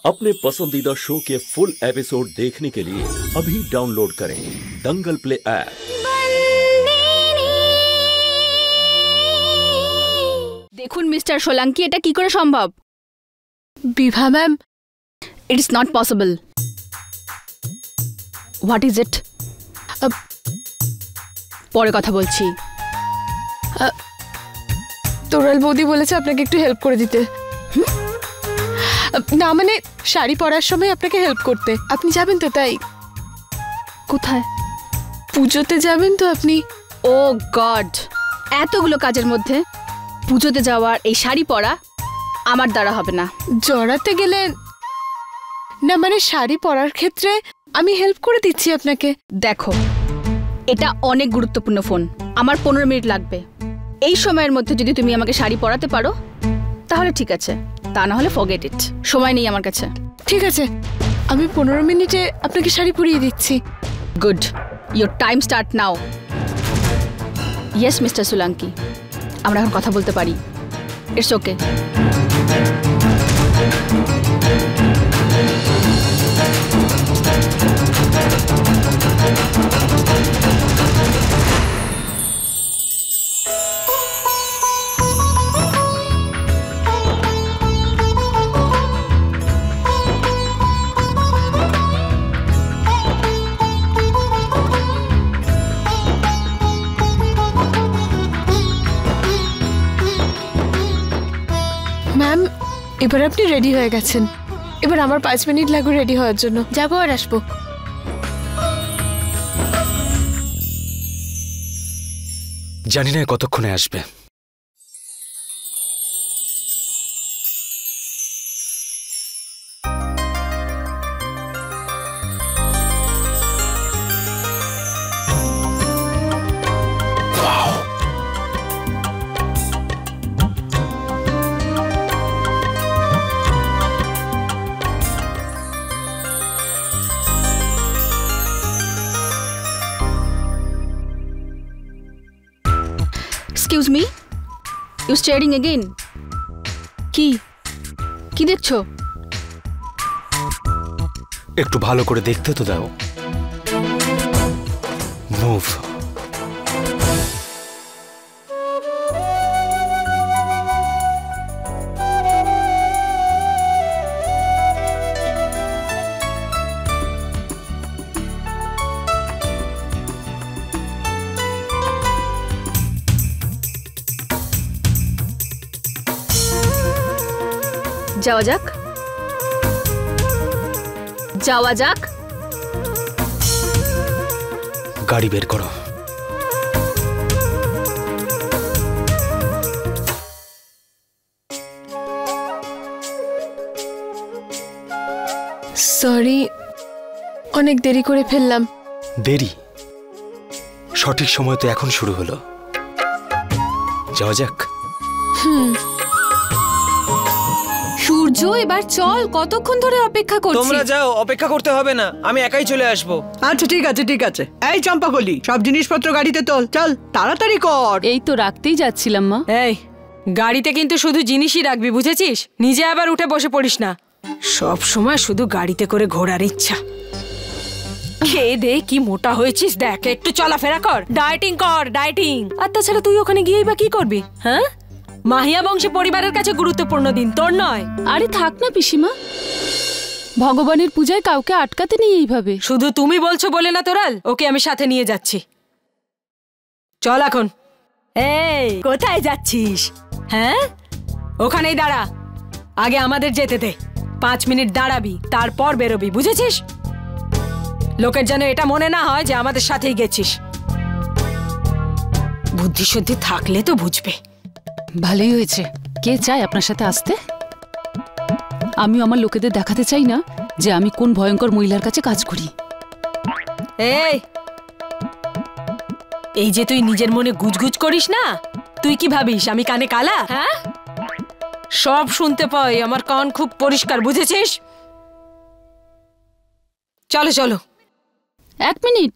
अपने पसंदीदा शो के फुल एपिसोड देखने के लिए अभी डाउनलोड करें दंगल प्ले ऐप। দেখুন মিস্টার সোলাঙ্কি, এটা কি করে সম্ভব? Vibha ma'am, it is not possible. What is it? পরে কথা বলছি। তোরাল বৌদি বলেছে আপনাকে একটু হেল্প করে দিতে। না মানে শাড়ি পরার সময় আপনাকে হেল্প করতে। আপনি যাবেন তো? তাই। কোথায়? পুজোতে যাবেন তো আপনি? ও গড, এতগুলো কাজের মধ্যে পুজোতে যাওয়ার এই শাড়ি পরা আমার দ্বারা হবে না। জড়াতে গেলেন না, মানে শাড়ি পরার ক্ষেত্রে আমি হেল্প করে দিচ্ছি আপনাকে। দেখো, এটা অনেক গুরুত্বপূর্ণ ফোন, আমার 15 মিনিট লাগবে। এই সময়ের মধ্যে যদি তুমি আমাকে শাড়ি পরাতে পারো তাহলে ঠিক আছে, তা না হলে ফরগেট ইট। সময় নেই আমার কাছে। ঠিক আছে, আমি 15 মিনিটে আপনাকে শাড়ি পরিয়ে দিচ্ছি। Good, your time start now. Yes mister Solanki, আমরা এখন কথা বলতে পারি। It's okay. ম্যাম, এবার আপনি রেডি হয়ে গেছেন। এবার আমার 5 মিনিট লাগবে রেডি হওয়ার জন্য। যাবো আর আসবো। জানি না কতক্ষণে আসবে। Excuse me, you staring again? কি কি দেখছো? একটু ভালো করে দেখতে তো দাও। মুভ। যাওয়া যাক, যাওয়া যাক। গাড়ি বের করো। সরি, অনেক দেরি করে ফেললাম। দেরি? সঠিক সময় তো এখন শুরু হলো। যাওয়া যাক। সূর্য, এবার চল, কতক্ষণ ধরে অপেক্ষা করছি। তোমরা যাও, অপেক্ষা করতে হবে না, আমি একাই চলে আসবো। আচ্ছা ঠিক আছে ঠিক আছে। এই চম্পাকলি, সব জিনিসপত্র গাড়িতে তোল, চল তাড়াতাড়ি কর। এই তো রাখতেই যাচ্ছিলাম মা। এই গাড়িতে কিন্তু শুধু জিনিসই রাখবি, বুঝেছিস? নিজে আবার উঠে বসে পড়িস না। সব সময় শুধু গাড়িতে করে ঘোরার ইচ্ছা। খেয়ে দে, কি মোটা হয়েছিস দেখ, একটু চলাফেরা কর, ডায়েটিং কর, ডায়েটিং। আর তাছাড়া তুই ওখানে গিয়েই বা কি করবি? হ্যাঁ, মাহিয়া বংশী পরিবারের কাছে গুরুত্বপূর্ণ দিন, তোর নয়। আরে থাক না পিসিমা, ভগবানের পূজায় কাউকে আটকাতে নেই এইভাবে। শুধু তুমি বলছো বলে না তোরাল, ওকে আমি সাথে নিয়ে যাচ্ছি। চল এখন। এই কোথায় যাচ্ছিস? হ্যাঁ, ওখানেই দাঁড়া, আগে আমাদের যেতে দে। 5 মিনিট দাঁড়াবি, তারপর বেরোবি, বুঝেছিস? লোকের যেন এটা মনে না হয় যে আমাদের সাথেই গেছিস। বুদ্ধি শুদ্ধি থাকলে তো বুঝবে। ভালোই হয়েছে। কে চায় আপনার সাথে আসতে? আমিও আমার লোকেদের দেখাতে চাই না যে আমি কোন ভয়ঙ্কর মহিলার কাছে কাজ করি। এই যে তুই নিজের মনে গুজগুজ করিস না, তুই কি ভাবিস আমি কানে কালা? হ্যাঁ, সব শুনতে পাই, আমার কান খুব পরিষ্কার, বুঝেছিস? চলো চলো। 1 মিনিট,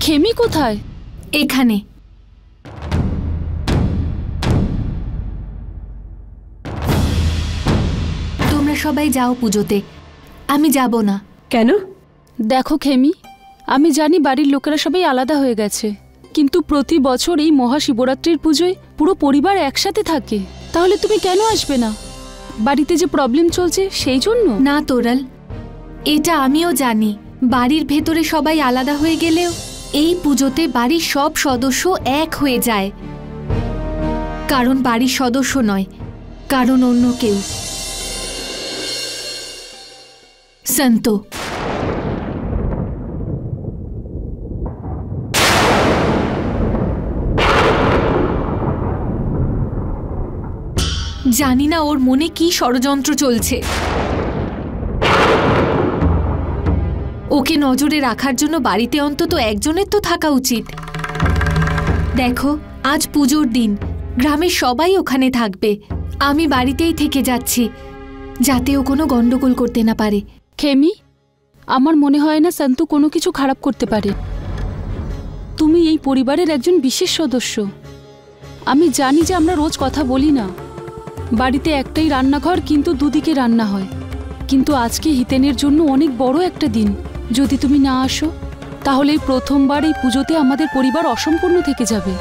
খেমি কোথায়? এখানে। সবাই যাও পুজোতে, আমি যাব না। কেন? দেখো খেমি, আমি জানি বাড়ির লোকেরা সবাই আলাদা হয়ে গেছে, কিন্তু প্রতি বছর এই মহাশিবরাত্রির পুজোয় পুরো পরিবার একসাথে থাকে। তাহলে তুমি কেন আসবে না? বাড়িতে যে প্রবলেম চলছে সেই জন্য? না তোরাল, এটা আমিও জানি। বাড়ির ভেতরে সবাই আলাদা হয়ে গেলেও এই পুজোতে বাড়ির সব সদস্য এক হয়ে যায়। কারণ বাড়ির সদস্য নয়, কারণ অন্য কেউ। সন্ত, জানি না ওর মনে কি ষড়যন্ত্র চলছে। ওকে নজরে রাখার জন্য বাড়িতে অন্তত একজনের তো থাকা উচিত। দেখো, আজ পুজোর দিন, গ্রামের সবাই ওখানে থাকবে। আমি বাড়িতেই থেকে যাচ্ছি, যাতে ও কোনো গন্ডগোল করতে না পারে। খেমি, আমার মনে হয় না সন্তু কোনো কিছু খারাপ করতে পারে। তুমি এই পরিবারের একজন বিশেষ সদস্য। আমি জানি যে আমরা রোজ কথা বলি না, বাড়িতে একটাই রান্নাঘর, কিন্তু দুদিকে রান্না হয়। কিন্তু আজকে হিতেনের জন্য অনেক বড় একটা দিন। যদি তুমি না আসো, তাহলে এই প্রথমবার এই পুজোতে আমাদের পরিবার অসম্পূর্ণ থেকে যাবে।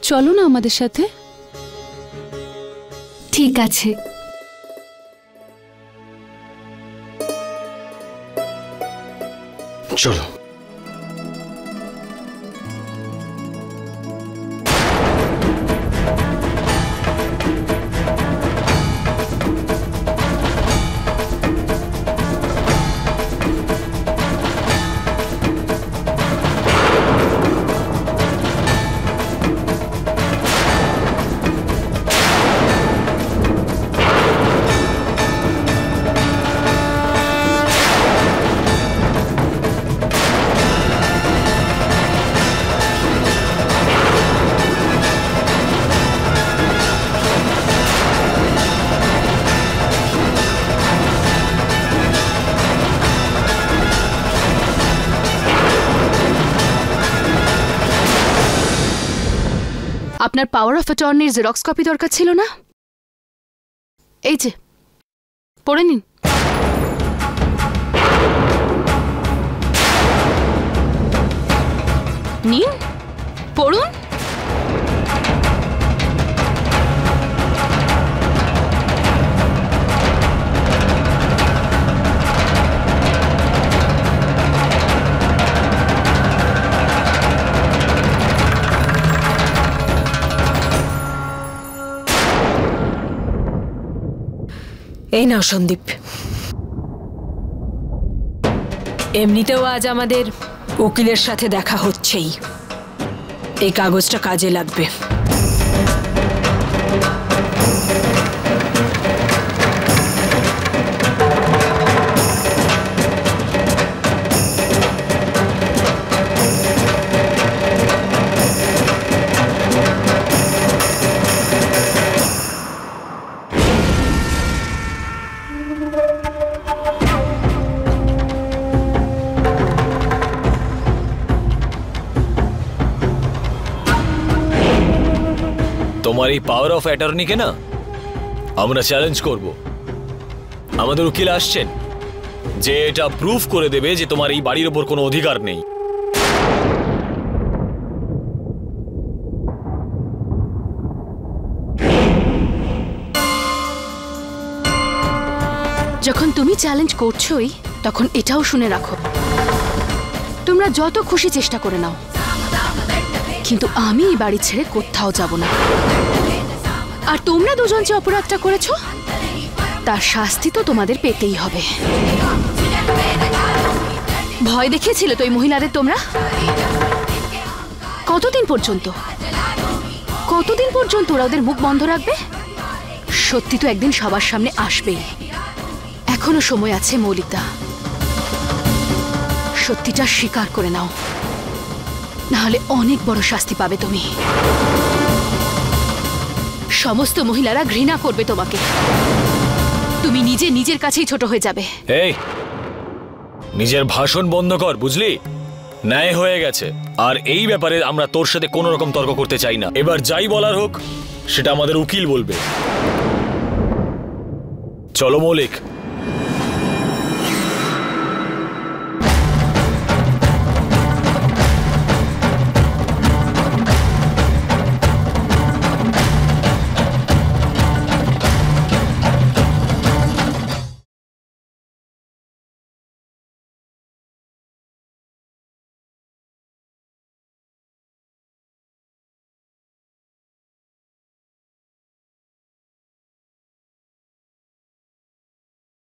চলো না আমাদের সাথে। ঠিক আছে। চলো। আপনার পাওয়ার অফ অ্যাটর্নির জেরক্স কপি দরকার ছিল না? এই যে, পড়ে নিন। নিন, পড়ুন। এই নাও সন্দীপ। এমনিতেও আজ আমাদের উকিলের সাথে দেখা হচ্ছেই, এই কাগজটা কাজে লাগবে। তোমার এই পাওয়ার অফ অ্যাটর্নিকে না আমরা চ্যালেঞ্জ করব। আমাদের উকিল আসছেন যে এটা প্রুফ করে দেবে যে তোমার এই বাড়ির ওপর কোনো অধিকার নেই। যখন তুমি চ্যালেঞ্জ করছোই, তখন এটাও শুনে রাখো, তোমরা যত খুশি চেষ্টা করে নাও, কিন্তু আমি এই বাড়ি ছেড়ে কোথাও যাব না। আর তোমরা দুজন যে অপরাধটা করেছো, তার শাস্তি তো তোমাদের পেতেই হবে। ভয় দেখিয়েছিলে তো এই মহিলাদের তোমরা? কতদিন পর্যন্ত ওরা ওদের মুখ বন্ধ রাখবে? সত্যি তো একদিন সবার সামনে আসবেই। এখনো সময় আছে মৌলিকদা, সত্যিটা স্বীকার করে নাও, নাহলে অনেক বড় শাস্তি পাবে তুমি। সমস্ত মহিলারা ঘৃণা করবে তোমাকে, তুমি নিজের কাছেই ছোট হয়ে যাবে। এই নিজের ভাষণ বন্ধ কর, বুঝলি? ন্যায় হয়ে গেছে, আর এই ব্যাপারে আমরা তোর সাথে কোনো রকম তর্ক করতে চাই না। এবার যাই বলার হোক সেটা আমাদের উকিল বলবে। চলো মৌলিক।